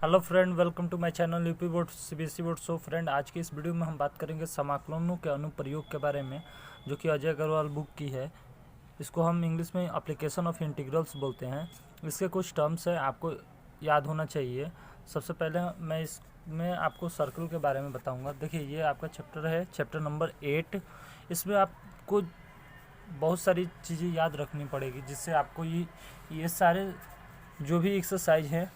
Hello friend, welcome to my channel UP board CBSE board. So friend, आज की इस video में हम बात करेंगे समाकलनों के अनुप्रयोग के बारे में, जो कि अजय अग्रवाल बुक की है। इसको हम इंग्लिश में एप्लीकेशन ऑफ इंटीग्रल्स बोलते हैं। इसके कुछ टर्म्स हैं, आपको याद होना चाहिए। सबसे पहले मैं इसमें आपको सर्कल के बारे में बताऊँगा। देखिए, ये आपका चैप्टर है, चैप्टर नंबर 8। इसमें आपको बहुत सारी चीज़ें याद रखनी पड़ेगी, जिससे आपको ये सारे जो भी एक्सरसाइज हैं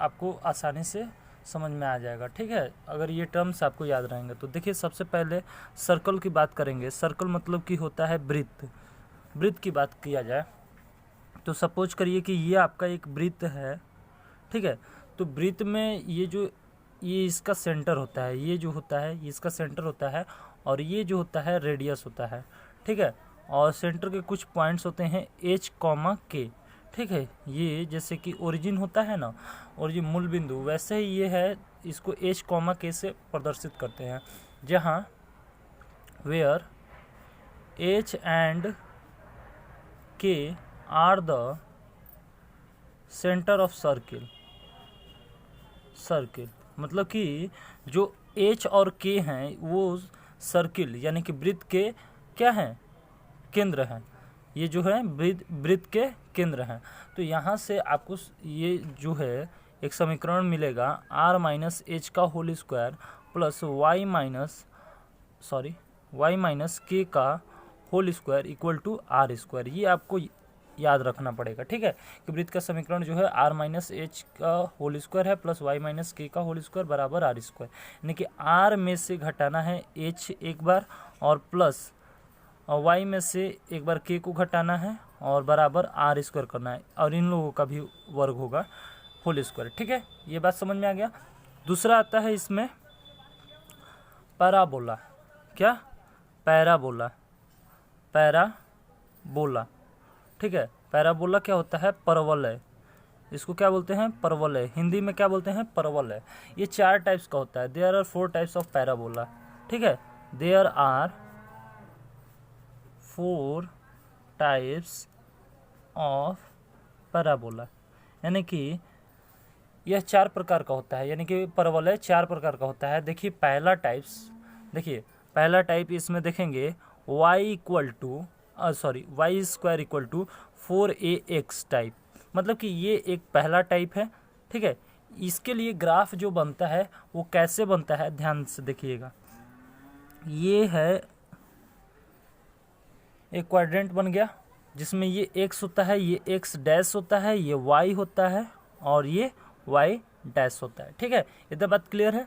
आपको आसानी से समझ में आ जाएगा। ठीक है, अगर ये टर्म्स आपको याद रहेंगे तो। देखिए, सबसे पहले सर्कल की बात करेंगे। सर्कल मतलब कि होता है वृत्त। वृत्त की बात किया जाए तो सपोज करिए कि ये आपका एक वृत्त है। ठीक है, तो वृत्त में ये इसका सेंटर होता है, ये जो होता है ये इसका सेंटर होता है, और ये जो होता है रेडियस होता है। ठीक है, और सेंटर के कुछ पॉइंट्स होते हैं H, K। ठीक है, ये जैसे कि ओरिजिन होता है ना, ओरिजिन मूल बिंदु, वैसे ही ये है। इसको H, K से प्रदर्शित करते हैं, जहाँ where H and K are the centre of circle. मतलब कि जो H और K हैं वो सर्किल यानी कि वृत्त के क्या हैं, केंद्र हैं। ये जो है वृत्त के केंद्र हैं। तो यहाँ से आपको ये जो है एक समीकरण मिलेगा, r माइनस एच का whole square plus Y minus K का whole square equal to R square. ये आपको याद रखना पड़ेगा। ठीक है, कि वृत्त का समीकरण जो है r माइनस एच का होल स्क्वायर है प्लस वाई माइनस के का होल स्क्वायर बराबर आर स्क्वायर। यानी कि r में से घटाना है h एक बार, और प्लस और y में से एक बार k को घटाना है, और बराबर आर स्क्वायर करना है, और इन लोगों का भी वर्ग होगा होल स्क्वायर। ठीक है, ये बात समझ में आ गया। दूसरा आता है इसमें पैराबोला। क्या? पैराबोला। ठीक है, पैराबोला क्या होता है? परवल है। इसको क्या बोलते हैं? परवल है। हिंदी में क्या बोलते हैं? परवल है। ये 4 टाइप्स का होता है। There are 4 types of parabola. ठीक है, there are 4 types of parabola, यानी कि यह 4 प्रकार का होता है। यानी कि परवलय 4 प्रकार का होता है। देखिए पहला टाइप इसमें देखेंगे y square equal to 4ax type. मतलब कि ये एक पहला टाइप है। ठीक है, इसके लिए ग्राफ जो बनता है वो कैसे बनता है, ध्यान से देखिएगा। ये है एक क्वाड्रेंट बन गया, जिसमें ये x होता है, ये x डैश होता है, ये y होता है, और ये y डैश होता है। ठीक है, इतना बात क्लियर है।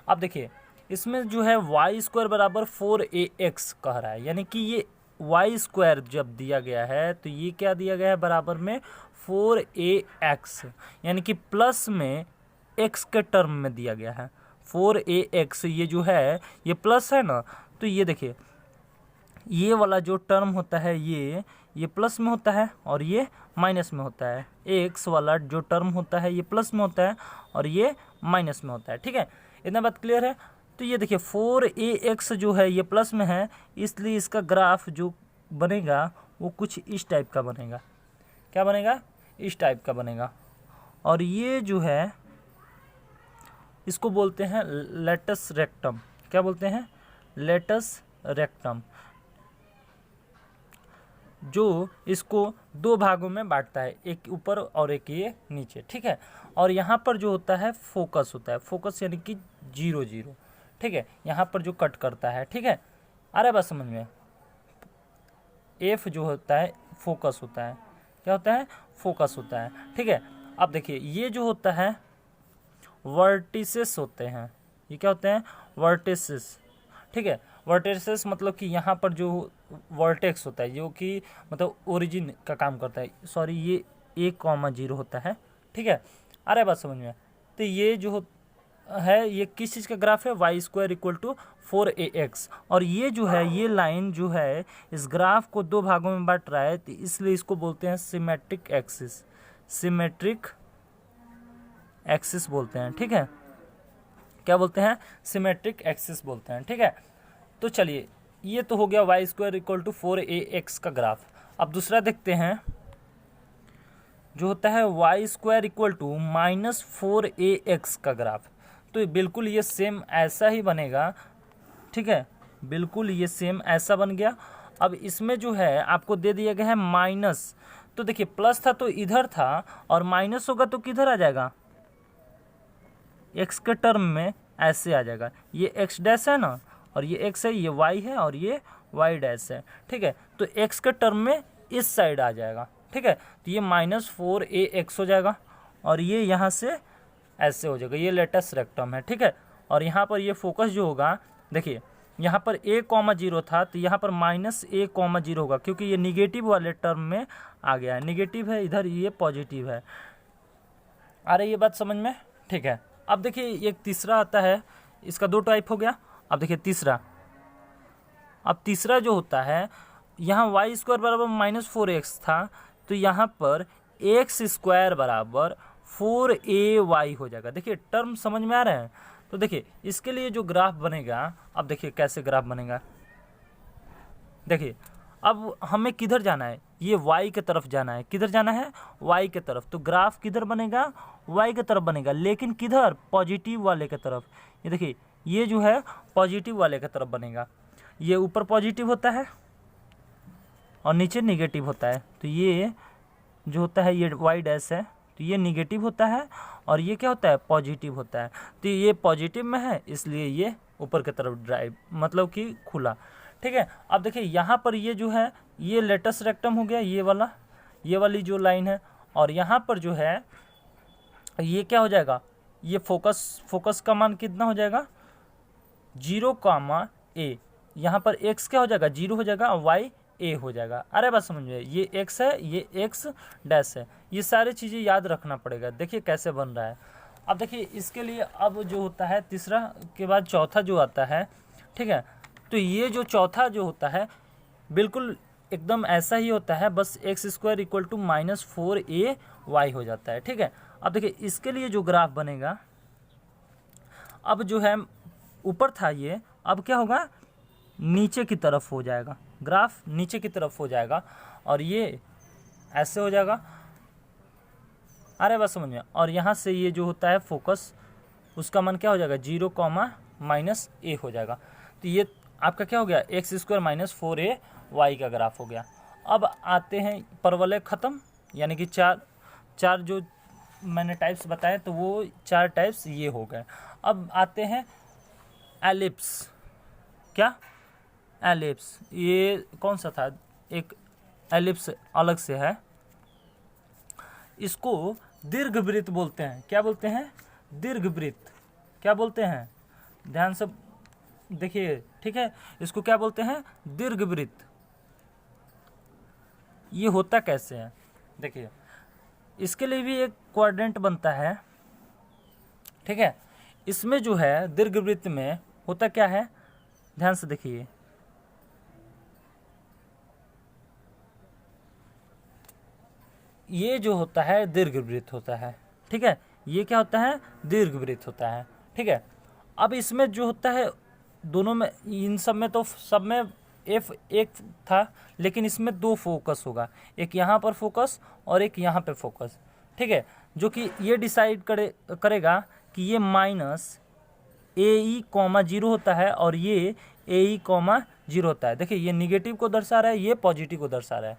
अब देखिए, इसमें जो है y स्क्वायर बराबर 4ax कह रहा है। यानी कि ये y स्क्वायर जब दिया गया है तो ये क्या दिया गया है? बराबर में 4ax, यानी कि प्लस में x के टर्म में दिया गया है। 4ax ये जो है ये प्लस है ना, तो ये देखिए ये वाला जो टर्म होता है ये प्लस में होता है और ये माइनस में होता है। एक्स वाला जो टर्म होता है ये प्लस में होता है और ये माइनस में होता है। ठीक है, इतना बात क्लियर है। तो ये देखिए 4ax जो है ये प्लस में है, इसलिए इसका ग्राफ जो बनेगा वो कुछ इस टाइप का बनेगा। क्या बनेगा? इस टाइप का बनेगा। और ये जो है इसको बोलते हैं लेटस रेक्टम। क्या बोलते हैं? लेटस रेक्टम, जो इसको 2 भागों में बांटता है, एक ऊपर और एक ये नीचे। ठीक है, और यहाँ पर जो होता है फोकस होता है। फोकस यानी कि 0 0। ठीक है, यहाँ पर जो कट करता है। ठीक है, आ रहा है बात समझ में? एफ जो होता है फोकस होता है। क्या होता है? फोकस होता है। ठीक है, अब देखिए ये जो होता है वर्टिसेस होते हैं। ये क्या होते हैं? वर्टिसेस। ठीक है, वर्टिसेस मतलब कि यहाँ पर जो वर्टेक्स होता है, जो कि मतलब ओरिजिन का काम करता है। सॉरी, ये 1,0 होता है। ठीक है, आ रहा है बात समझ में? तो ये जो है ये किस चीज़ का ग्राफ है? Y square equal to 4ax। और ये जो है ये लाइन जो है इस ग्राफ को 2 भागों में बांट रहा है, तो इसलिए इसको बोलते हैं सिमेट्रिक एक्सिस। सिमेट्रिक एक्सिस बोलते हैं। ठीक है, क्या बोलते हैं? सिमेट्रिक एक्सिस बोलते हैं। ठीक है, तो चलिए ये तो हो गया Y square equal to 4ax का ग्राफ। अब दूसरा देखते हैं जो होता है Y square equal to -4ax का ग्राफ, तो बिल्कुल ये सेम ऐसा ही बनेगा, ठीक है, बिल्कुल ये सेम ऐसा बन गया। अब इसमें जो है आपको दे दिया गया है माइनस, तो देखिए प्लस था तो इधर था और माइनस होगा तो किधर आ जाएगा, एक्स के टर्म में ऐसे आ जाएगा। ये एक्स डैश है ना, और ये एक्स है, ये वाई है और ये वाई डैश है, ठीक है। तो एक्स के टर्म में इस साइड आ जाएगा, ठीक है। तो ये -4ax हो जाएगा और ये यहाँ से ऐसे हो जाएगा, ये लेटेस्ट रेक्टम है, ठीक है। और यहाँ पर ये फोकस जो होगा, देखिए यहाँ पर a,0 था तो यहाँ पर -a,0 होगा, क्योंकि ये निगेटिव वाले टर्म में आ गया है, निगेटिव है इधर, ये पॉजिटिव है। आ रही ये बात समझ में, ठीक है। अब देखिए एक तीसरा आता है, इसका 2 टाइप हो गया। अब देखिए तीसरा, अब तीसरा जो होता है, यहाँ वाई स्क्वायर बराबर -4x था, तो यहाँ पर एक्स स्क्वायर बराबर 4ay हो जाएगा। देखिए टर्म समझ में आ रहे हैं। तो देखिए इसके लिए जो ग्राफ बनेगा, अब देखिए कैसे ग्राफ बनेगा। देखिए अब हमें किधर जाना है, ये y के तरफ जाना है, किधर जाना है, y के तरफ। तो ग्राफ किधर बनेगा, y के तरफ बनेगा, लेकिन किधर, पॉजिटिव वाले के तरफ। ये देखिए ये जो है पॉजिटिव वाले के तरफ बनेगा। ये ऊपर पॉजिटिव होता है और नीचे निगेटिव होता है। तो ये जो होता है ये वाई डैश है, तो ये निगेटिव होता है और ये क्या होता है, पॉजिटिव होता है। तो ये पॉजिटिव में है, इसलिए ये ऊपर की तरफ ड्राइव, मतलब कि खुला, ठीक है। अब देखिए यहाँ पर ये जो है, ये लेटेस्ट रेक्टम हो गया, ये वाला, ये वाली जो लाइन है। और यहाँ पर जो है ये क्या हो जाएगा, ये फोकस का मान कितना हो जाएगा, 0,a। यहाँ पर x क्या हो जाएगा, 0 हो जाएगा, y a हो जाएगा। अरे बात समझ में, ये x है, ये x डैश है, ये सारी चीज़ें याद रखना पड़ेगा। देखिए कैसे बन रहा है। अब देखिए इसके लिए अब जो होता है, तीसरा के बाद चौथा जो आता है, ठीक है। तो ये जो चौथा जो होता है बिल्कुल एकदम ऐसा ही होता है, बस x square equal to -4ay हो जाता है, ठीक है। अब देखिए इसके लिए जो ग्राफ बनेगा, अब जो है ऊपर था ये, अब क्या होगा, नीचे की तरफ हो जाएगा, ग्राफ नीचे की तरफ हो जाएगा और ये ऐसे हो जाएगा। अरे बस समझ में। और यहाँ से ये जो होता है फोकस, उसका मान क्या हो जाएगा, 0,-a हो जाएगा। तो ये आपका क्या हो गया, एक्स स्क्वायर -4ay का ग्राफ हो गया। अब आते हैं परवलय ख़त्म, यानी कि चार जो मैंने टाइप्स बताए, तो वो 4 टाइप्स ये हो गए। अब आते हैं एलिप्स। क्या, एलिप्स, ये कौन सा था, एक एलिप्स अलग से है, इसको दीर्घवृत्त बोलते हैं। क्या बोलते हैं, दीर्घवृत्त। क्या बोलते हैं, ध्यान से देखिए, ठीक है। इसको क्या बोलते हैं, दीर्घवृत्त। ये होता कैसे है, देखिए इसके लिए भी एक क्वाड्रेंट बनता है, ठीक है। इसमें जो है दीर्घवृत्त में होता क्या है, ध्यान से देखिए, ये जो होता है दीर्घवृत्त होता है, ठीक है। ये क्या होता है, दीर्घवृत्त होता है, ठीक है। अब इसमें जो होता है, दोनों में, इन सब में तो सब में एफ एक था, लेकिन इसमें 2 फोकस होगा, एक यहाँ पर फोकस और एक यहाँ पे फोकस, ठीक है। जो कि ये डिसाइड करेगा कि ये -AE,0 होता है और ये AE,0 होता है। देखिए ये निगेटिव को दर्शा रहा है, ये पॉजिटिव को दर्शा रहा है।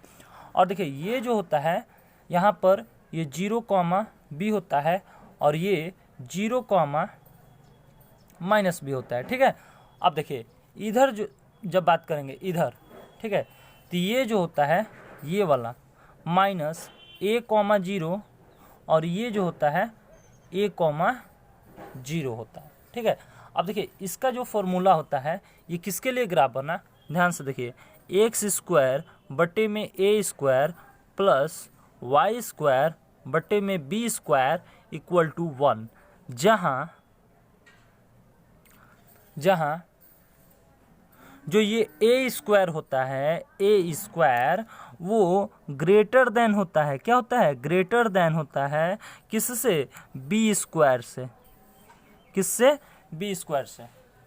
और देखिए ये जो होता है, यहाँ पर ये 0,b होता है और ये 0,-b होता है, ठीक है। अब देखिए इधर जो जब बात करेंगे इधर, ठीक है, तो ये जो होता है ये वाला -a,0 और ये जो होता है a,0 होता है, ठीक है। अब देखिए इसका जो फॉर्मूला होता है, ये किसके लिए ग्राफ बना, ध्यान से देखिए, एक्स स्क्वायर बटे में a square plus Y square बटे में b स्क्वायर इक्वल टू 1, जहाँ जो ये a स्क्वायर होता है, a स्क्वायर वो ग्रेटर देन होता है, क्या होता है, ग्रेटर देन होता है किससे, b स्क्वायर से, किससे, b स्क्वायर से,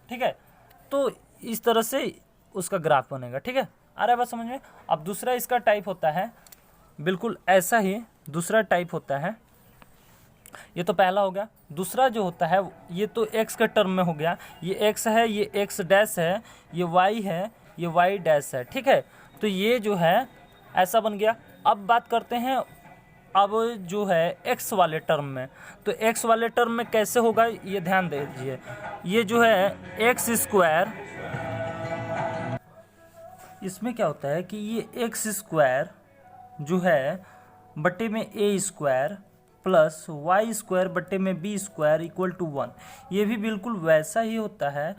ठीक है। तो इस तरह से उसका ग्राफ बनेगा, ठीक है। आ रहा है बात समझ में। अब दूसरा इसका टाइप होता है बिल्कुल ऐसा ही, दूसरा टाइप होता है, ये तो पहला हो गया। दूसरा जो होता है ये तो x के टर्म में हो गया, ये x है, ये x डैश है, ये y है, ये y डैश है, ठीक है। तो ये जो है ऐसा बन गया। अब बात करते हैं अब जो है x वाले टर्म में, तो x वाले टर्म में कैसे होगा ये ध्यान दीजिए। ये जो है एक्स स्क्वायर, इसमें क्या होता है कि ये एक्स स्क्वायर जो है बटे में ए स्क्वायर प्लस वाई स्क्वायर बटे में बी स्क्वायर इक्वल टू 1, ये भी बिल्कुल वैसा ही होता है।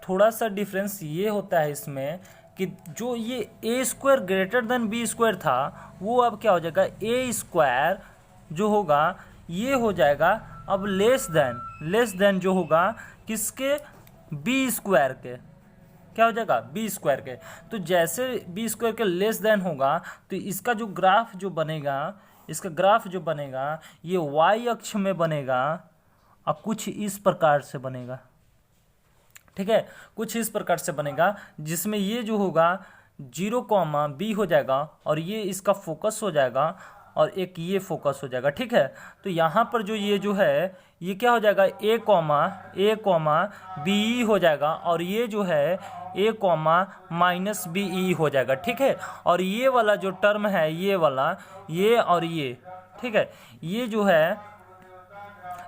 थोड़ा सा डिफरेंस ये होता है इसमें कि जो ये A square greater than B square था वो अब क्या हो जाएगा, ए स्क्वायर जो होगा ये हो जाएगा अब लेस देन जो होगा किसके, बी स्क्वायर के, क्या हो जाएगा, बी स्क्वायर के। तो जैसे बी स्क्वायर के लेस देन होगा तो इसका जो ग्राफ जो बनेगा, इसका ग्राफ जो बनेगा ये वाई अक्ष में बनेगा और कुछ इस प्रकार से बनेगा, ठीक है, कुछ इस प्रकार से बनेगा, जिसमें ये जो होगा 0, b हो जाएगा और ये इसका फोकस हो जाएगा और एक ये फोकस हो जाएगा, ठीक है। तो यहाँ पर जो ये जो है ये क्या हो जाएगा, a, b हो जाएगा और ये जो है a, -be हो जाएगा, ठीक है। और ये वाला जो टर्म है ये वाला, ये और ये, ठीक है, ये जो है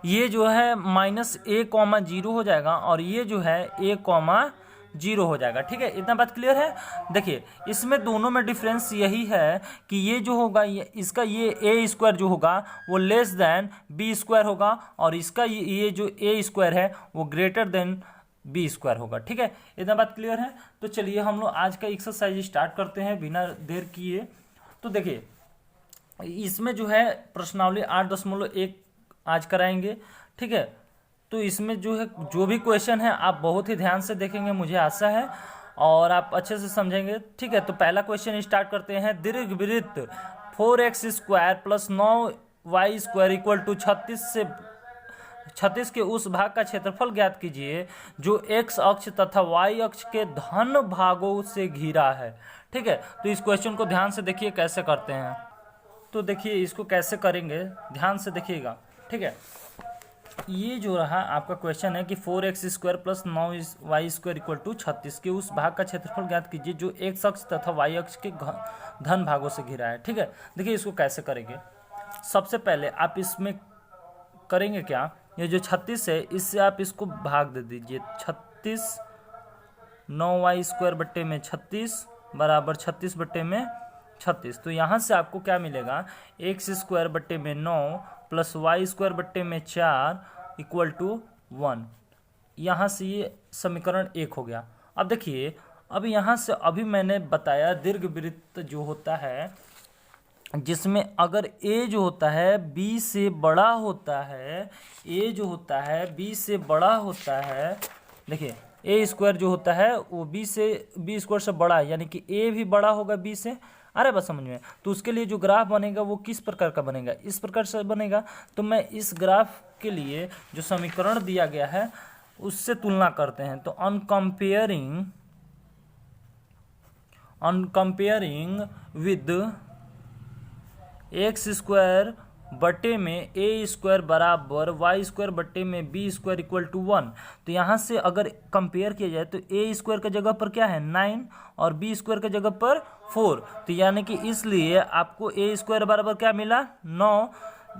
-a, 0 हो जाएगा और ये जो है a, 0 हो जाएगा, ठीक है। इतना बात क्लियर है। देखिए इसमें दोनों में डिफरेंस यही है कि ये जो होगा इसका ये ए स्क्वायर जो होगा वो लेस देन बी स्क्वायर होगा और इसका ये जो ए स्क्वायर है वो ग्रेटर देन बी स्क्वायर होगा, ठीक है। इतना बात क्लियर है। तो चलिए हम लोग आज का एक्सरसाइज स्टार्ट करते हैं बिना देर किए। तो देखिए इसमें जो है प्रश्नावली 8.1 आज कराएंगे, ठीक है। तो इसमें जो है जो भी क्वेश्चन है आप बहुत ही ध्यान से देखेंगे, मुझे आशा है, और आप अच्छे से समझेंगे, ठीक है। तो पहला क्वेश्चन स्टार्ट करते हैं। दीर्घवृत्त 4x square plus 9y square equal to 36 के उस भाग का क्षेत्रफल ज्ञात कीजिए जो x अक्ष तथा y अक्ष के धन भागों से घिरा है, ठीक है। तो इस क्वेश्चन को ध्यान से देखिए कैसे करते हैं। तो देखिए इसको कैसे करेंगे, ध्यान से देखिएगा, ठीक है। ये जो रहा आपका क्वेश्चन है कि 4x square plus 9y square equal to 36 के उस भाग का क्षेत्रफल ज्ञात कीजिए जो x अक्ष तथा y अक्ष के धन भागों से घिरा है, ठीक है। देखिए इसको कैसे करेंगे। सबसे पहले आप इसमें करेंगे क्या, ये जो 36 है इससे आप इसको भाग दे दीजिए। 36 9y स्क्वायर बट्टे में 36 बराबर 36 बट्टे में 36। तो यहाँ से आपको क्या मिलेगा, x स्क्वायर बट्टे में 9 प्लस वाई स्क्वायर बट्टे में 4 इक्वल टू 1। यहाँ से ये समीकरण 1 हो गया। अब देखिए अब यहाँ से अभी मैंने बताया दीर्घवृत्त जो होता है जिसमें अगर a जो होता है b से बड़ा होता है, a जो होता है b से बड़ा होता है, देखिए a स्क्वायर जो होता है वो b स्क्वायर से बड़ा है, यानी कि a भी बड़ा होगा b से। अरे बस समझ में। तो उसके लिए जो ग्राफ बनेगा वो किस प्रकार का बनेगा, इस प्रकार से बनेगा। तो मैं इस ग्राफ के लिए जो समीकरण दिया गया है उससे तुलना करते हैं। तो अनकम्पेयरिंग विद एक्स स्क्वायर बटे में ए स्क्वायर बराबर वाई स्क्वायर बटे में बी स्क्वायर इक्वल टू 1। तो यहाँ से अगर कंपेयर किया जाए तो ए स्क्वायर की जगह पर क्या है 9 और बी स्क्वायर की जगह पर 4। तो यानी कि इसलिए आपको ए स्क्वायर बराबर क्या मिला 9,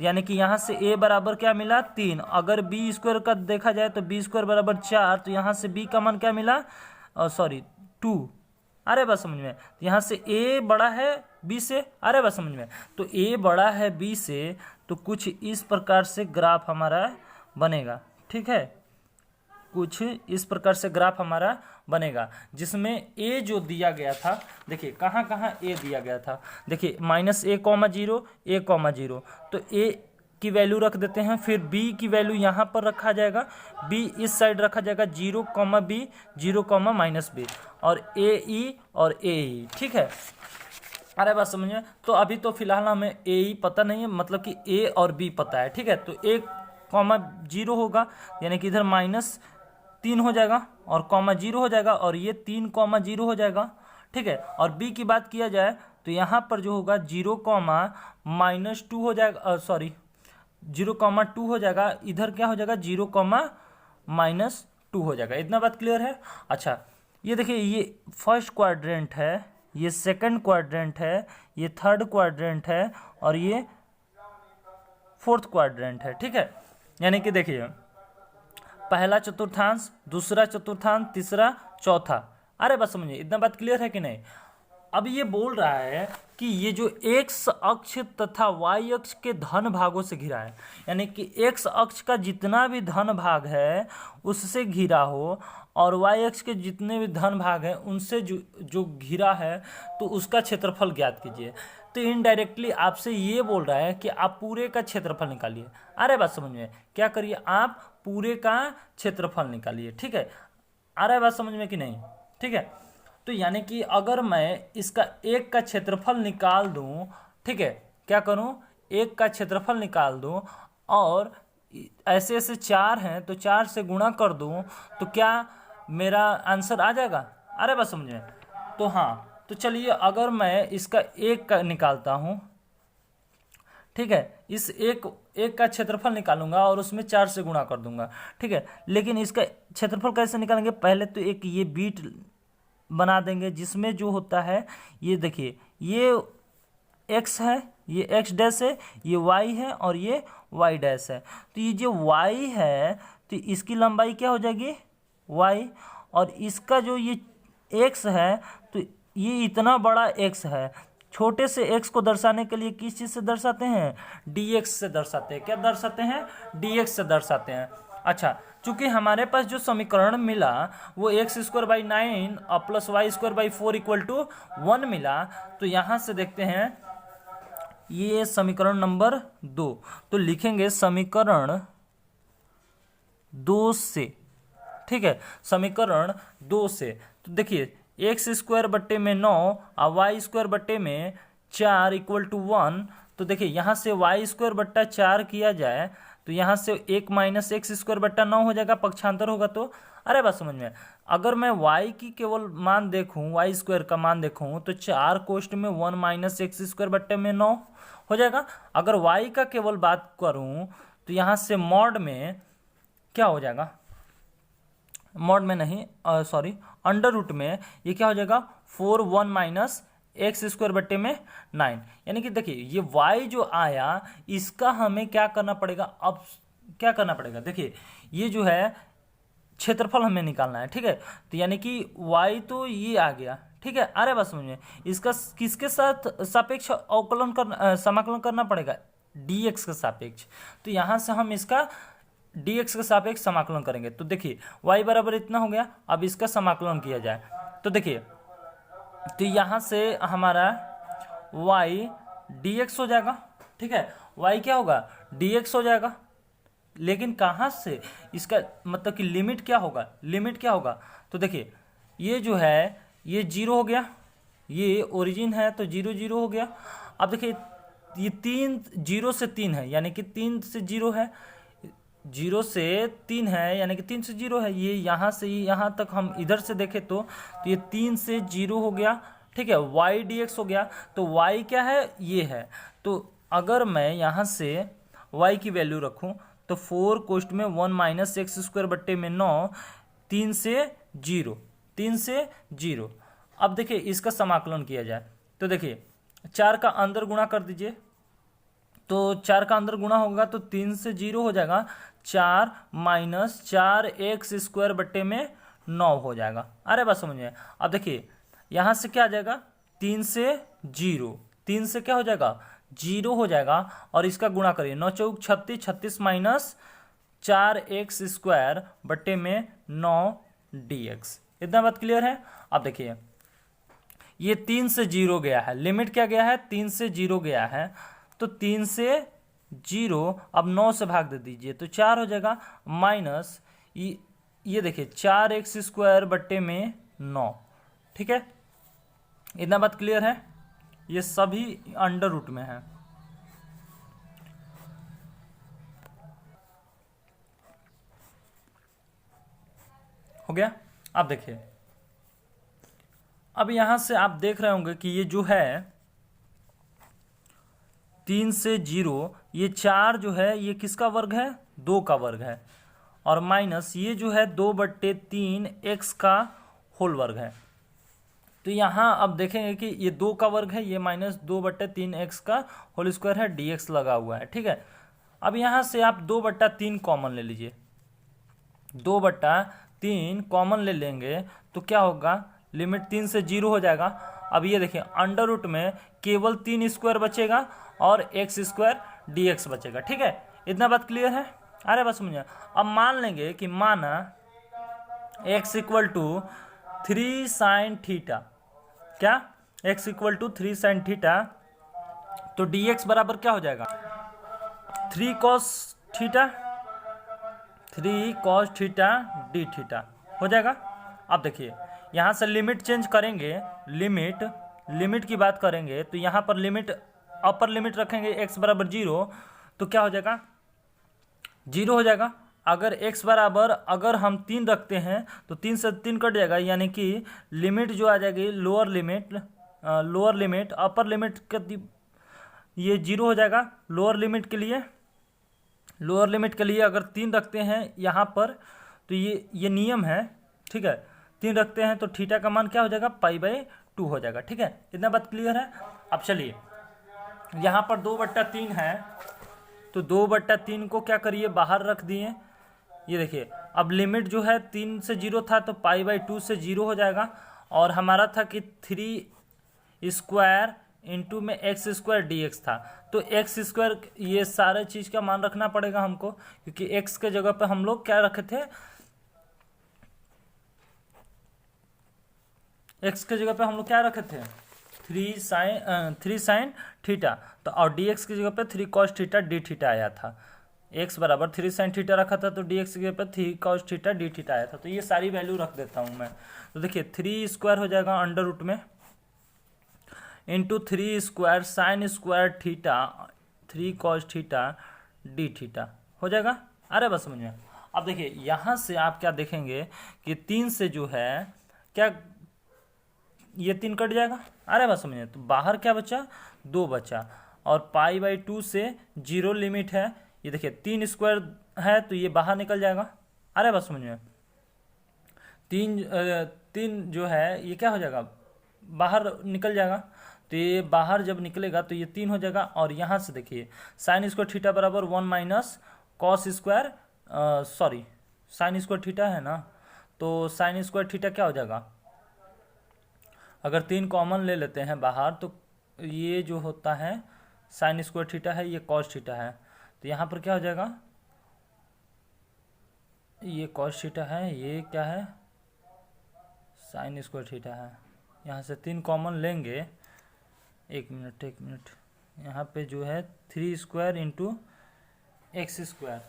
यानी कि यहाँ से ए बराबर क्या मिला 3। अगर बी स्क्वायर का देखा जाए तो बी स्क्वायर बराबर 4, तो यहाँ से बी का मान क्या मिला 2। अरे बस समझ में। यहाँ से a बड़ा है b से, अरे बस समझ में। तो a बड़ा है b से, तो कुछ इस प्रकार से ग्राफ हमारा बनेगा, ठीक है। कुछ इस प्रकार से ग्राफ हमारा बनेगा जिसमें a जो दिया गया था, देखिए कहाँ कहाँ a दिया गया था, देखिए -a, 0 तो a की वैल्यू रख देते हैं, फिर b की वैल्यू यहाँ पर रखा जाएगा, b इस साइड रखा जाएगा 0, b 0, -b और ae और ae, ठीक है। अरे बात समझ में। तो अभी तो फिलहाल हमें ae पता नहीं है, मतलब कि a और b पता है, ठीक है। तो a, 0 होगा, यानी कि इधर -3 हो जाएगा और 0 हो जाएगा और ये 3, 0 हो जाएगा, ठीक है। और b की बात किया जाए तो यहाँ पर जो होगा 0,-2 हो जाएगा, सॉरी 0,2 हो जाएगा, इधर क्या हो जाएगा 0,-2 हो जाएगा। इतना बात क्लियर है। अच्छा ये देखिए, ये फर्स्ट क्वाड्रेंट है, ये सेकंड क्वाड्रेंट है, ये थर्ड क्वाड्रेंट है और ये फोर्थ क्वाड्रेंट है। ठीक है, यानी कि देखिए पहला चतुर्थांश, दूसरा चतुर्थांश, तीसरा, चौथा। अरे बस समझिए, इतना बात क्लियर है कि नहीं। अब ये बोल रहा है कि ये जो एक्स अक्ष तथा वाई अक्ष के धन भागों से घिरा है, यानी कि एक्स अक्ष का जितना भी धन भाग है उससे घिरा हो और वाई अक्ष के जितने भी धन भाग हैं उनसे जो घिरा है, तो उसका क्षेत्रफल ज्ञात कीजिए। तो इनडायरेक्टली आपसे ये बोल रहा है कि आप पूरे का क्षेत्रफल निकालिए। अरे बात समझ में, क्या करिए, आप पूरे का क्षेत्रफल निकालिए। ठीक है, आ रहा है बात समझ में कि नहीं। ठीक है, तो यानी कि अगर मैं इसका एक का क्षेत्रफल निकाल दूं, ठीक है, क्या करूं, एक का क्षेत्रफल निकाल दूं और ऐसे ऐसे 4 हैं तो 4 से गुणा कर दूं, तो क्या मेरा आंसर आ जाएगा। अरे बस समझे। तो हाँ, तो चलिए अगर मैं इसका एक का निकालता हूं, ठीक है, इस एक का क्षेत्रफल निकालूंगा और उसमें 4 से गुणा कर दूंगा। ठीक है, लेकिन इसका क्षेत्रफल कैसे निकालेंगे, पहले तो एक ये बीट बना देंगे जिसमें जो होता है, ये देखिए ये x है, ये x डैश है, ये y है और ये y डैश है। तो ये जो y है तो इसकी लंबाई क्या हो जाएगी y, और इसका जो ये x है तो ये इतना बड़ा x है। छोटे से x को दर्शाने के लिए किस चीज़ से दर्शाते हैं, dx से दर्शाते हैं। क्या दर्शाते हैं, dx से दर्शाते हैं। अच्छा, चूंकि हमारे पास जो समीकरण मिला वो x²/9 प्लस y²/4 = 1 मिला, तो यहाँ से देखते हैं ये समीकरण नंबर 2। तो लिखेंगे समीकरण 2 से, ठीक है, समीकरण 2 से। तो देखिए x²/9 और y²/4 = 1। तो देखिए यहाँ से y²/4 किया जाए तो यहाँ से 1 - x²/9 हो जाएगा, पक्षांतर होगा तो। अरे बात समझ में, अगर मैं y की केवल मान देखूं, y² का मान देखूं तो 4 कोष्ठ में 1 - x²/9 हो जाएगा। अगर y का केवल बात करूं तो यहाँ से मॉड में क्या हो जाएगा, मॉड में नहीं, सॉरी अंडर रूट में ये क्या हो जाएगा 4 1 - x²/9। यानी कि देखिए ये y जो आया इसका हमें क्या करना पड़ेगा, अब क्या करना पड़ेगा, देखिए ये जो है क्षेत्रफल हमें निकालना है। ठीक है, तो यानी कि y तो ये आ गया, ठीक है। अरे बस समझिए, इसका किसके साथ सापेक्ष अवकलन करना, समाकलन करना पड़ेगा, dx के सापेक्ष। तो यहाँ से हम इसका dx के सापेक्ष समाकलन करेंगे। तो देखिए y बराबर इतना हो गया, अब इसका समाकलन किया जाए तो देखिए, तो यहाँ से हमारा y dx हो जाएगा। ठीक है, y क्या होगा, dx हो जाएगा। लेकिन कहाँ से, इसका मतलब कि लिमिट क्या होगा, लिमिट क्या होगा, तो देखिए ये जो है ये 0 हो गया, ये ओरिजिन है तो 0 0 हो गया। अब देखिए ये 3 0 से 3 है, यानी कि 3 से 0 है, 0 से 3 है यानी कि 3 से 0 है। ये यहाँ से यहाँ तक हम इधर से देखें तो ये 3 से 0 हो गया। ठीक है, y dx हो गया। तो y क्या है, ये है। तो अगर मैं यहाँ से y की वैल्यू रखूँ तो 4 कोष्ठ में 1 - x²/9, 3 से 0, 3 से 0। अब देखिए इसका समाकलन किया जाए तो देखिए 4 का अंदर गुणा कर दीजिए, तो 4 का अंदर गुणा होगा तो 3 से 0 हो जाएगा, 4 - 4x²/9 हो जाएगा। अरे बात समझिए, अब देखिए यहाँ से क्या आ जाएगा, 3 से 0, 3 से क्या हो जाएगा 0 हो जाएगा, और इसका गुणा करिए 9 चौक 36, 36 - 4x²/9 dx। इतना बात क्लियर है। अब देखिए ये 3 से 0 गया है, लिमिट क्या गया है, 3 से 0 गया है, तो 3 से 0 अब 9 से भाग दे दीजिए तो 4 हो जाएगा, माइनस ये देखिए 4x²/9। ठीक है, इतना बात क्लियर है। ये सभी अंडर रूट में है। हो गया। अब देखिए, अब यहां से आप देख रहे होंगे कि ये जो है 3 से 0, ये 4 जो है ये किसका वर्ग है, 2 का वर्ग है, और माइनस ये जो है 2/3 x का होल वर्ग है। तो यहाँ अब देखेंगे कि ये 2 का वर्ग है, ये माइनस 2/3 x का होल स्क्वायर है, dx लगा हुआ है, ठीक है। अब यहाँ से आप 2/3 कॉमन ले लीजिए, 2/3 कॉमन ले लेंगे तो क्या होगा, लिमिट 3 से 0 हो जाएगा। अब ये देखिए अंडर रूट में केवल 3 स्क्वायर बचेगा और x स्क्वायर dx बचेगा, ठीक है। इतना बात क्लियर है, अरे बस समझिए। अब मान लेंगे कि माना x = 3 sin थीटा, क्या x = 3 sin थीटा, तो dx बराबर क्या हो जाएगा, 3 cos theta, 3 cos theta D theta हो जाएगा। अब देखिए यहाँ से लिमिट चेंज करेंगे, लिमिट की बात करेंगे तो यहाँ पर लिमिट, अपर लिमिट रखेंगे x बराबर 0, तो क्या हो जाएगा, 0 हो जाएगा। अगर x बराबर, अगर हम 3 रखते हैं तो 3 से 3 कट जाएगा, यानी कि लिमिट जो आ जाएगी लोअर लिमिट अपर लिमिट का ये 0 हो जाएगा। लोअर लिमिट के लिए अगर 3 रखते हैं यहाँ पर तो ये नियम है, ठीक है। 3 रखते हैं तो थीटा का मान क्या हो जाएगा, π/2 हो जाएगा, ठीक है। इतना बात क्लियर है। अब चलिए यहाँ पर 2/3 है, तो 2/3 को क्या करिए, बाहर रख दिए। ये देखिए अब लिमिट जो है 3 से 0 था तो π/2 से 0 हो जाएगा, और हमारा था कि 3 स्क्वायर इंटू में x स्क्वायर dx था, तो x स्क्वायर, ये सारे चीज़ का मान रखना पड़ेगा हमको, क्योंकि x के जगह पे हम लोग क्या रखे थे, x के जगह पे हम लोग क्या रखे थे, 3 sin थीटा, तो और dx की जगह पे 3 cos थीटा डी थीटा आया था। x बराबर 3 sin थीटा रखा था तो dx की जगह पे 3 cos थीटा डी थीटा आया था। तो ये सारी वैल्यू रख देता हूँ मैं। तो देखिए 3 स्क्वायर हो जाएगा अंडर रूट में into 3 square sine square theta 3 cos theta D theta हो जाएगा। अरे बस समझ में। अब देखिए यहाँ से आप क्या देखेंगे कि 3 से जो है क्या, ये 3 कट जाएगा। अरे बस समझिए, तो बाहर क्या बचा, 2 बचा, और π/2 से 0 लिमिट है। ये देखिए 3 स्क्वायर है तो ये बाहर निकल जाएगा। अरे बस समझिए, 3 जो है ये क्या हो जाएगा, बाहर निकल जाएगा। तो ये बाहर जब निकलेगा तो ये 3 हो जाएगा, और यहाँ से देखिए साइन स्क्वायर थीटा बराबर 1 minus cos square, sorry sine square theta है ना, तो साइन स्क्वायर थीटा क्या हो जाएगा, अगर 3 कॉमन ले लेते हैं बाहर तो ये जो होता है साइन स्क्वायर थीटा है, ये कॉस थीटा है, तो यहाँ पर क्या हो जाएगा, ये कॉस थीटा है, ये क्या है साइन स्क्वायर थीटा है। यहाँ से 3 कॉमन लेंगे, एक मिनट, यहाँ पे जो है 3 square into x square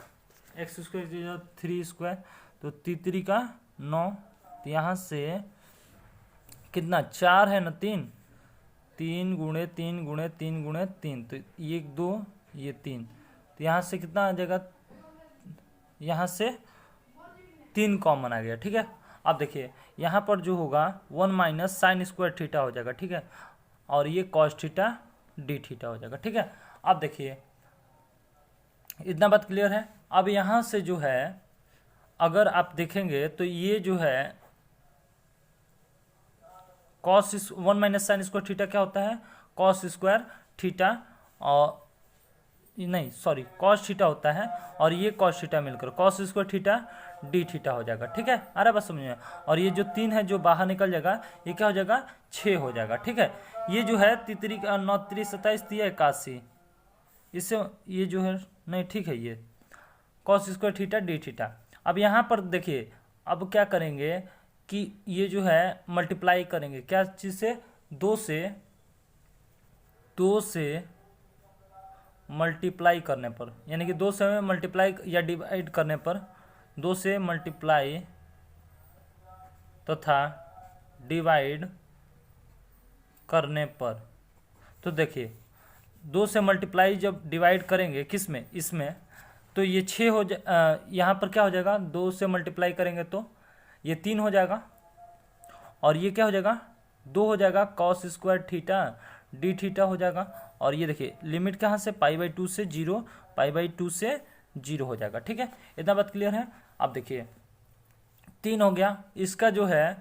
3 square, तो 3 का 9, तो यहाँ से कितना 4 है ना, 3 गुणे 3 गुणे 3 गुणे 3, तो ये 2 ये 3, तो यहाँ से कितना आ जाएगा, यहाँ से 3 कॉमन आ गया, ठीक है। अब देखिए यहाँ पर जो होगा 1 माइनस साइन स्क्वायर थीटा हो जाएगा, ठीक है, और ये कॉस थीटा डी थीटा हो जाएगा, ठीक है। अब देखिए इतना बात क्लियर है। अब यहाँ से जो है अगर आप देखेंगे तो ये जो है cos 1 minus sine square theta क्या होता है, कॉस स्क्वायर थीटा, और नहीं सॉरी कॉस थीटा होता है, और ये कॉस थीटा मिलकर cos square theta D theta हो जाएगा, ठीक है। अरे बस समझिए, और ये जो 3 है जो बाहर निकल जाएगा, ये क्या हो जाएगा 6 हो जाएगा, ठीक है। ये जो है 3 का 9 3 27 3 81, इससे ये जो है नहीं, ठीक है, ये cos square theta D theta. अब यहाँ पर देखिए अब क्या करेंगे कि ये जो है मल्टीप्लाई करेंगे, क्या चीज़ से, 2 से मल्टीप्लाई करने पर, यानी कि 2 से मल्टीप्लाई या डिवाइड करने पर, 2 से मल्टीप्लाई तथा डिवाइड करने पर, तो देखिए 2 से मल्टीप्लाई जब डिवाइड करेंगे किस में, इसमें, तो ये 6 हो यहाँ पर क्या हो जाएगा, 2 से मल्टीप्लाई करेंगे तो ये 3 हो जाएगा, और ये क्या हो जाएगा 2 हो जाएगा, cos square theta D theta हो जाएगा, और ये देखिए लिमिट कहाँ से, π/2 से 0, π/2 से 0 हो जाएगा। ठीक है, इतना बात क्लियर है। अब देखिए 3 हो गया। इसका जो है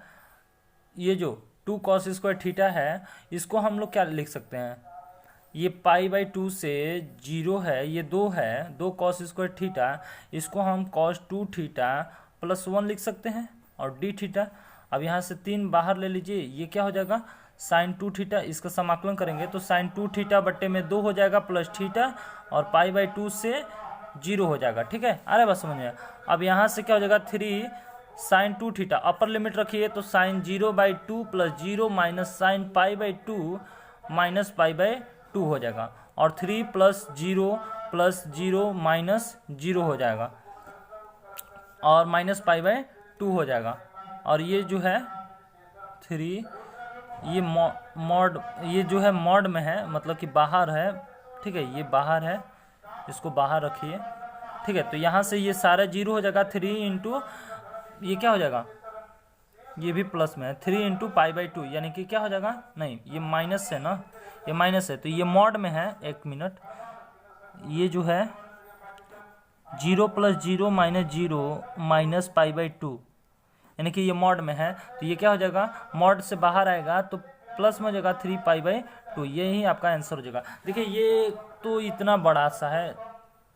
ये जो 2 cos स्क्वायर थीटा है, इसको हम लोग क्या लिख सकते हैं, ये π/2 से 0 है, ये 2 है, 2 cos स्क्वायर थीटा, इसको हम cos 2 थीटा प्लस 1 लिख सकते हैं, और d थीटा। अब यहाँ से 3 बाहर ले लीजिए, ये क्या हो जाएगा sin 2 थीटा। इसका समाकलन करेंगे तो sin 2 थीटा बट्टे में 2 हो जाएगा प्लस थीटा, और π/2 से 0 हो जाएगा। ठीक है, अरे बस समझ में। अब यहाँ से क्या हो जाएगा 3 sin 2 थीटा, अपर लिमिट रखिए तो sin 0/2 plus 0 minus sin π/2 minus π/2 हो जाएगा, और 3 प्लस 0 माइनस 0 हो जाएगा, और माइनस π/2 हो जाएगा। और ये जो है 3, ये मॉड, ये जो है मॉड में है, मतलब कि बाहर है। ठीक है, ये बाहर है, इसको बाहर रखिए। ठीक है, तो यहाँ से ये सारा 0 हो जाएगा। 3 इंटू ये क्या हो जाएगा, ये भी प्लस में है, 3 इंटू π/2, यानी कि क्या हो जाएगा, नहीं ये माइनस है ना, ये माइनस है तो ये मॉड में है। 1 मिनट, ये जो है 0 प्लस 0 माइनस 0 माइनस π/2, यानी कि ये मॉड में है, तो ये क्या हो जाएगा, मॉड से बाहर आएगा तो प्लस में हो जाएगा 3π/2। यही आपका आंसर हो जाएगा। देखिए ये तो इतना बड़ा सा है,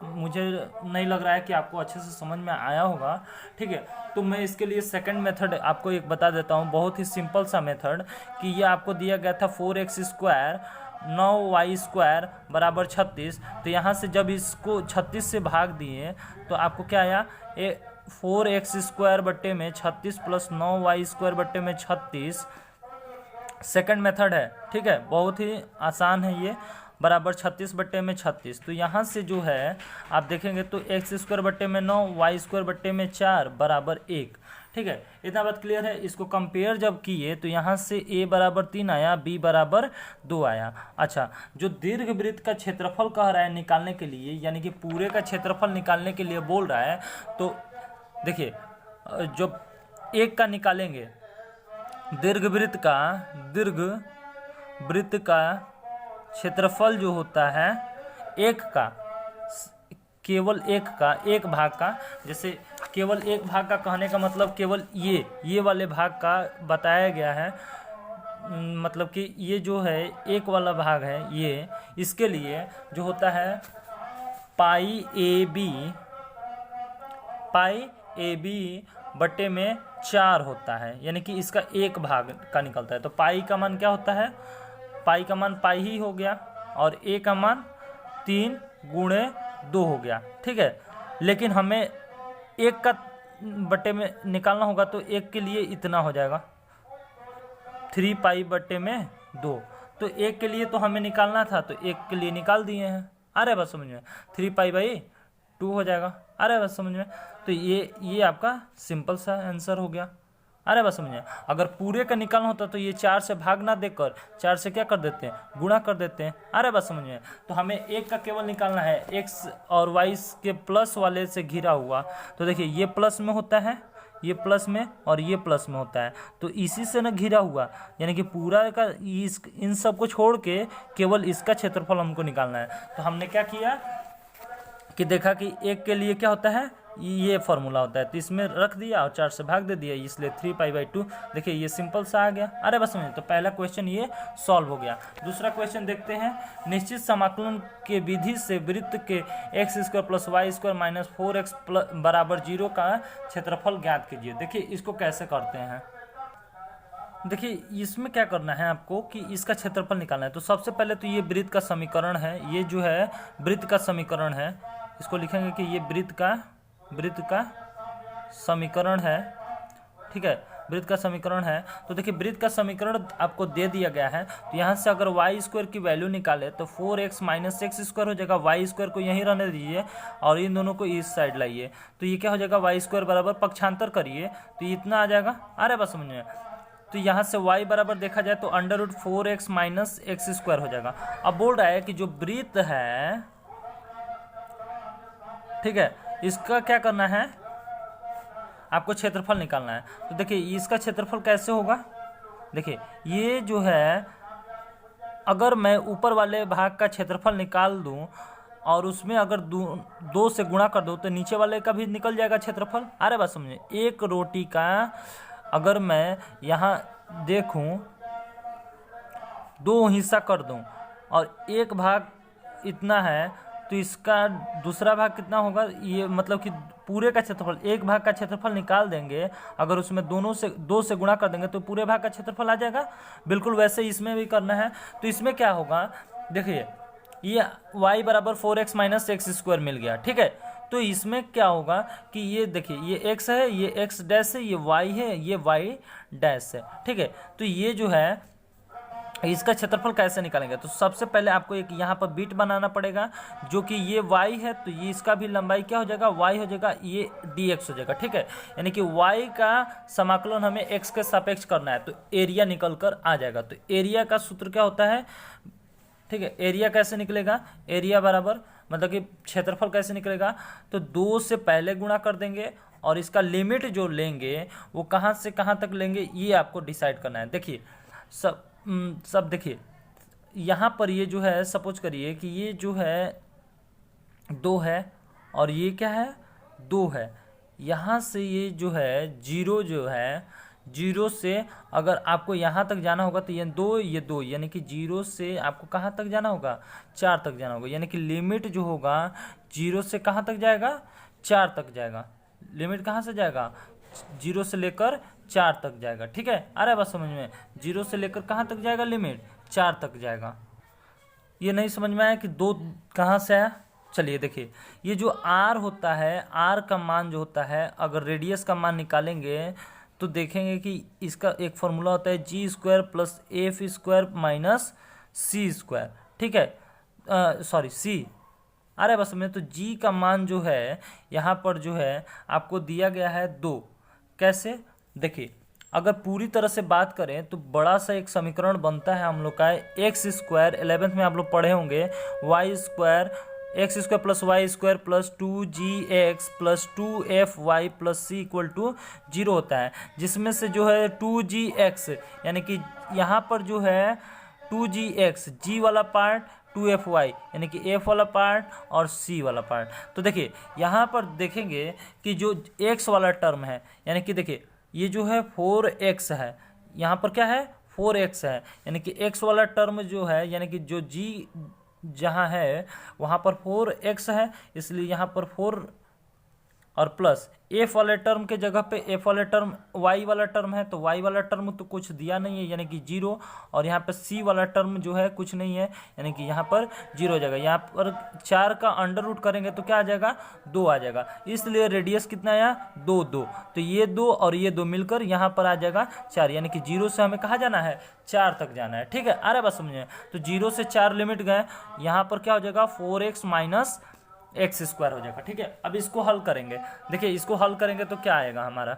मुझे नहीं लग रहा है कि आपको अच्छे से समझ में आया होगा। ठीक है, तो मैं इसके लिए सेकंड मेथड आपको एक बता देता हूँ, बहुत ही सिंपल सा मेथड, कि ये आपको दिया गया था 4x स्क्वायर 9y स्क्वायर बराबर 36। तो यहाँ से जब इसको 36 से भाग दिए तो आपको क्या आया, 4x स्क्वायर बट्टे में 36 प्लस 9y स्क्वायर बट्टे में 36। सेकंड मेथड है। ठीक है, बहुत ही आसान है ये, बराबर 36 बट्टे में 36। तो यहाँ से जो है आप देखेंगे तो x स्क्वायर बट्टे में 9, y स्क्वायर बट्टे में 4 बराबर 1। ठीक है, इतना बात क्लियर है। इसको कंपेयर जब किए तो यहाँ से a बराबर 3 आया, b बराबर 2 आया। अच्छा, जो दीर्घवृत्त का क्षेत्रफल कह रहा है निकालने के लिए, यानी कि पूरे का क्षेत्रफल निकालने के लिए बोल रहा है, तो देखिए जब 1 का निकालेंगे, दीर्घवृत्त का क्षेत्रफल जो होता है 1 का, केवल 1 का, एक भाग का, जैसे केवल एक भाग का कहने का मतलब केवल ये वाले भाग का बताया गया है, मतलब कि ये जो है एक वाला भाग है ये, इसके लिए जो होता है पाई ए बी बट्टे में 4 होता है, यानी कि इसका एक भाग का निकलता है। तो पाई का मान क्या होता है, पाई का मान पाई ही हो गया, और ए का मान 3 गुणे 2 हो गया। ठीक है, लेकिन हमें 1 का बट्टे में निकालना होगा, तो 1 के लिए इतना हो जाएगा 3 पाई बट्टे में 2। तो 1 के लिए तो हमें निकालना था, तो 1 के लिए निकाल दिए हैं। अरे बस समझ में, 3 पाई/2 हो जाएगा। अरे बस समझ में, तो ये आपका सिंपल सा आंसर हो गया। अरे बस समझिए, अगर पूरे का निकालना होता तो ये 4 से भाग ना देकर 4 से क्या कर देते हैं, गुणा कर देते हैं। अरे बस समझिए, तो हमें 1 का केवल निकालना है, x और y के प्लस वाले से घिरा हुआ। तो देखिए ये प्लस में होता है, ये प्लस में, और ये प्लस में होता है, तो इसी से ना घिरा हुआ, यानी कि पूरा का इन सब को छोड़ के केवल इसका क्षेत्रफल हमको निकालना है। तो हमने क्या किया कि देखा कि 1 के लिए क्या होता है, ये फॉर्मूला होता है, तो इसमें रख दिया और 4 से भाग दे दिया, इसलिए 3 पाई/2। देखिए ये सिंपल सा आ गया। अरे बस समझिए, तो पहला क्वेश्चन ये सॉल्व हो गया। दूसरा क्वेश्चन देखते हैं। निश्चित समाकलन के विधि से वृत्त के x square plus Y square minus 4x बराबर 0 का क्षेत्रफल ज्ञात कीजिए। देखिए इसको कैसे करते हैं। देखिए इसमें क्या करना है आपको कि इसका क्षेत्रफल निकालना है। तो सबसे पहले तो ये वृत्त का समीकरण है, ये जो है वृत्त का समीकरण है, इसको लिखेंगे कि ये वृत्त का समीकरण है। ठीक है, वृत्त का समीकरण है। तो देखिए वृत्त का समीकरण आपको दे दिया गया है, तो यहाँ से अगर वाई स्क्वायर की वैल्यू निकाले तो 4x माइनस एक्स स्क्वायर हो जाएगा। वाई स्क्वायर को यहीं रहने दीजिए और इन दोनों को इस साइड लाइए, तो ये क्या हो जाएगा, वाई स्क्वायर बराबर पक्षांतर करिए तो ये इतना आ जाएगा। अरे बस समझिए, तो यहाँ से y बराबर देखा जाए तो √4x माइनस एक्स स्क्वायर हो जाएगा। अब बोल रहा है कि जो वृत्त है, ठीक है, इसका क्या करना है, आपको क्षेत्रफल निकालना है। तो देखिए इसका क्षेत्रफल कैसे होगा, देखिए ये जो है अगर मैं ऊपर वाले भाग का क्षेत्रफल निकाल दूं और उसमें अगर दो से गुणा कर दूं तो नीचे वाले का भी निकल जाएगा क्षेत्रफल। अरे बात समझे, एक रोटी का अगर मैं यहाँ देखूं दो हिस्सा कर दूं और एक भाग इतना है तो इसका दूसरा भाग कितना होगा, ये मतलब कि पूरे का क्षेत्रफल, एक भाग का क्षेत्रफल निकाल देंगे अगर उसमें दोनों से दो से गुणा कर देंगे तो पूरे भाग का क्षेत्रफल आ जाएगा। बिल्कुल वैसे इसमें भी करना है। तो इसमें क्या होगा, देखिए ये y बराबर 4x माइनस एक्स स्क्वायर मिल गया, ठीक है। तो इसमें क्या होगा कि ये देखिए ये x है, ये x डैश है, ये y है, ये y डैश है, ठीक है। तो ये जो है इसका क्षेत्रफल कैसे निकालेंगे, तो सबसे पहले आपको एक यहाँ पर बीट बनाना पड़ेगा जो कि ये y है, तो ये इसका भी लंबाई क्या हो जाएगा, y हो जाएगा, ये dx हो जाएगा, ठीक है। यानी कि y का समाकलन हमें x के सापेक्ष करना है तो एरिया निकल कर आ जाएगा। तो एरिया का सूत्र क्या होता है, ठीक है। एरिया कैसे निकलेगा, एरिया बराबर मतलब कि क्षेत्रफल कैसे निकलेगा, तो 2 से पहले गुणा कर देंगे और इसका लिमिट जो लेंगे वो कहाँ से कहाँ तक लेंगे ये आपको डिसाइड करना है। देखिए सब देखिए यहाँ पर ये जो है, सपोज करिए कि ये जो है 2 है और ये क्या है 2 है। यहाँ से ये जो है 0 जो है, 0 से अगर आपको यहाँ तक जाना होगा तो ये 2 यानी कि 0 से आपको कहाँ तक जाना होगा, 4 तक जाना होगा। यानी कि लिमिट जो होगा 0 से कहाँ तक जाएगा, 4 तक जाएगा। लिमिट कहाँ से जाएगा, 0 से लेकर 4 तक जाएगा, ठीक है। आ रहा है बात समझ में, 0 से लेकर कहाँ तक जाएगा, लिमिट 4 तक जाएगा। ये नहीं समझ में आया कि 2 कहाँ से आया। चलिए देखिए, ये जो r होता है, r का मान जो होता है, अगर रेडियस का मान निकालेंगे तो देखेंगे कि इसका एक फॉर्मूला होता है g square plus F square minus C square, ठीक है। सॉरी c, अरे बस में तो g का मान जो है यहाँ पर जो है आपको दिया गया है 2। कैसे, देखिए अगर पूरी तरह से बात करें तो बड़ा सा एक समीकरण बनता है हम लोग का, एक्स स्क्वायर 11th में आप लोग पढ़े होंगे, Y square X square plus Y square plus 2gx plus 2fy plus C equal to 0 होता है। जिसमें से जो है 2gx यानी कि यहाँ पर जो है 2gx, g वाला पार्ट 2fy यानी कि f वाला पार्ट और c वाला पार्ट। तो देखिए यहाँ पर देखेंगे कि जो x वाला टर्म है, यानी कि देखिए ये जो है 4x है, यहाँ पर क्या है 4x है, यानी कि x वाला टर्म जो है यानी कि जो g जहाँ है वहाँ पर 4x है, इसलिए यहाँ पर 4 और प्लस f वाले टर्म के जगह पे f वाले टर्म y वाला टर्म है, तो y वाला टर्म तो कुछ दिया नहीं है यानी कि 0, और यहाँ पर c वाला टर्म जो है कुछ नहीं है यानी कि यहाँ पर 0 हो जाएगा। यहाँ पर 4 का अंडर रूट करेंगे तो क्या आ जाएगा, 2 आ जाएगा। इसलिए रेडियस कितना आया, 2 2, तो ये 2 और ये 2 मिलकर यहाँ पर आ जाएगा 4, यानी कि 0 से हमें कहाँ जाना है, 4 तक जाना है, ठीक है। अरे बस समझे, तो 0 से 4 लिमिट गए, यहाँ पर क्या हो जाएगा 4x माइनस एक्स स्क्वायर हो जाएगा, ठीक है। अब इसको हल करेंगे, देखिए इसको हल करेंगे तो क्या आएगा हमारा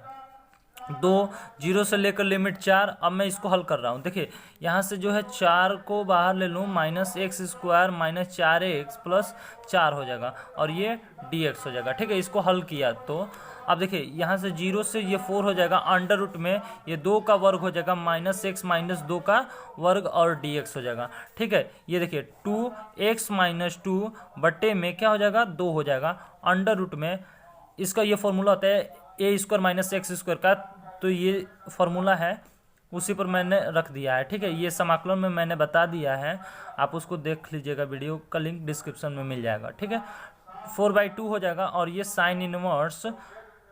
2, 0 से लेकर लिमिट 4। अब मैं इसको हल कर रहा हूँ, देखिए यहाँ से जो है 4 को बाहर ले लूँ, minus x square minus 4x plus 4 हो जाएगा और ये dx हो जाएगा, ठीक है। इसको हल किया तो अब देखिए यहाँ से 0 से ये 4 हो जाएगा, अंडर रूट में ये 2 का वर्ग हो जाएगा, माइनस एक्स माइनस 2 का वर्ग और dx हो जाएगा, ठीक है। ये देखिए 2x माइनस 2 बट्टे में क्या हो जाएगा, 2 हो जाएगा, अंडर रूट में इसका ये फॉर्मूला होता है ए स्क्वायर माइनस एक्स स्क्वायर का, तो ये फॉर्मूला है उसी पर मैंने रख दिया है, ठीक है। ये समाकलन में मैंने बता दिया है, आप उसको देख लीजिएगा, वीडियो का लिंक डिस्क्रिप्शन में मिल जाएगा, ठीक है। 4/2 हो जाएगा और ये साइन इनवर्स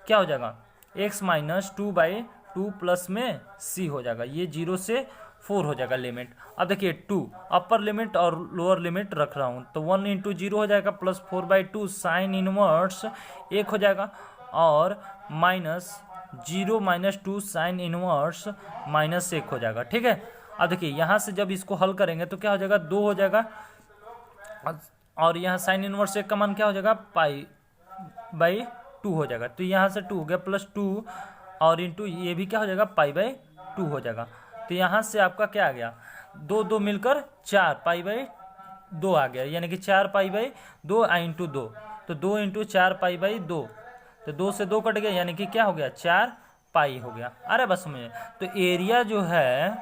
क्या हो जाएगा, x माइनस 2/2 प्लस में c हो जाएगा, ये 0 से 4 हो जाएगा लिमिट। अब देखिए 2 अपर लिमिट और लोअर लिमिट रख रहा हूँ, तो 1 × 0 हो जाएगा प्लस 4/2 साइन इनवर्स 1 हो जाएगा और minus 0 minus 2 sine inverse minus 1 हो जाएगा, ठीक है। अब देखिए यहाँ से जब इसको हल करेंगे तो क्या हो जाएगा, 2 हो जाएगा और यहाँ साइन इनवर्स 1 का मान क्या हो जाएगा, π/2 हो जाएगा। तो यहाँ से 2 हो गया प्लस 2 और इंटू ये भी क्या हो जाएगा, π/2 हो जाएगा। तो यहाँ से आपका क्या आ गया, 2 2 मिलकर 4 π/2 आ गया, यानी कि 4 π/2 इंटू 2, तो 2 इंटू 4 π/2, तो 2 से 2 कट गया यानी कि क्या हो गया, 4 पाई हो गया। अरे बस में तो एरिया जो है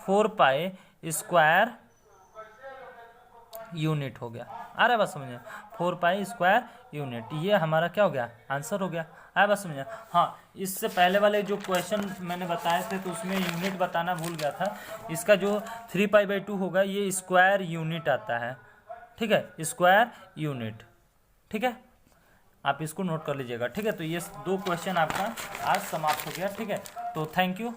4 पाई स्क्वायर यूनिट हो गया। आ रहा है बात समझ में? 4 पाई स्क्वायर यूनिट, ये हमारा क्या हो गया, आंसर हो गया। आया बात समझ में? हाँ, इससे पहले वाले जो क्वेश्चन मैंने बताए थे तो उसमें यूनिट बताना भूल गया था। इसका जो 3π/2 होगा ये स्क्वायर यूनिट आता है, ठीक है, स्क्वायर यूनिट, ठीक है, आप इसको नोट कर लीजिएगा, ठीक है। तो ये 2 क्वेश्चन आपका आज समाप्त हो गया, ठीक है। तो थैंक यू।